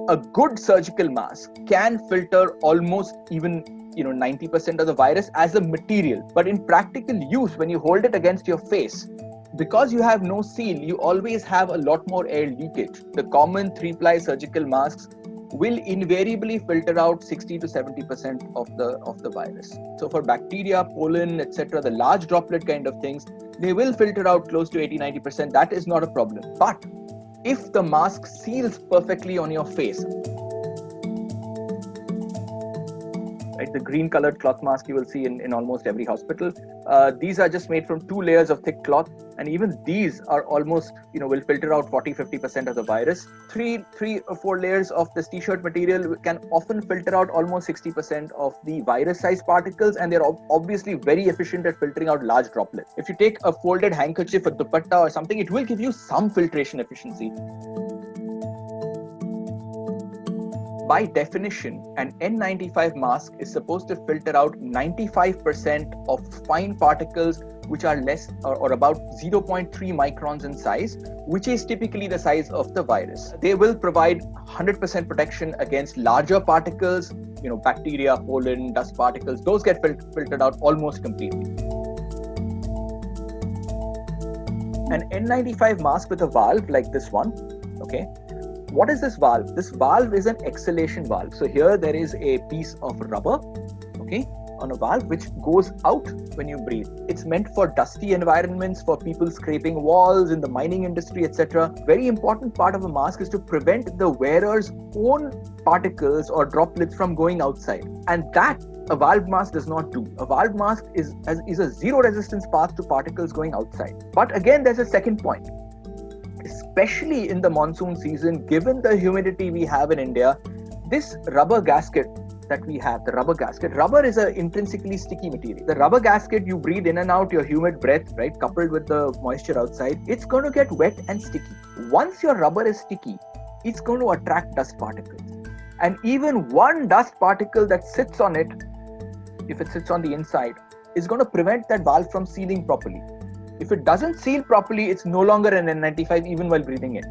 A good surgical mask can filter almost even 90% of the virus as a material, but in practical use, when you hold it against your face, because you have no seal, you always have a lot more air leakage. The common 3-ply surgical masks will invariably filter out 60 to 70% of the virus. So for bacteria, pollen, etc., the large droplet kind of things, they will filter out close to 80-90%. That is not a problem. But if the mask seals perfectly on your face, right, the green colored cloth mask you will see in almost every hospital, these are just made from 2 layers of thick cloth, and even these are almost will filter out 40-50% of the virus. Three or 4 layers of this t-shirt material can often filter out almost 60% of the virus sized particles, and they're obviously very efficient at filtering out large droplets. If you take a folded handkerchief, a dupatta or something, it will give you some filtration efficiency. By definition, an N95 mask is supposed to filter out 95% of fine particles which are less or about 0.3 microns in size, which is typically the size of the virus. They will provide 100% protection against larger particles, bacteria, pollen, dust particles. Those get filtered out almost completely. An N95 mask with a valve like this one, okay? What is this valve? This valve is an exhalation valve. So here there is a piece of rubber, okay, on a valve which goes out when you breathe. It's meant for dusty environments, for people scraping walls in the mining industry, etc. Very important part of a mask is to prevent the wearer's own particles or droplets from going outside. And that a valve mask does not do. A valve mask is a zero resistance path to particles going outside. But again, there's a second point. Especially in the monsoon season, given the humidity we have in India, this rubber gasket that we have, rubber is an intrinsically sticky material. The rubber gasket, you breathe in and out your humid breath, right, coupled with the moisture outside, it's going to get wet and sticky. Once your rubber is sticky, it's going to attract dust particles. And even one dust particle that sits on it, if it sits on the inside, is going to prevent that valve from sealing properly. If it doesn't seal properly, it's no longer an N95 even while breathing in.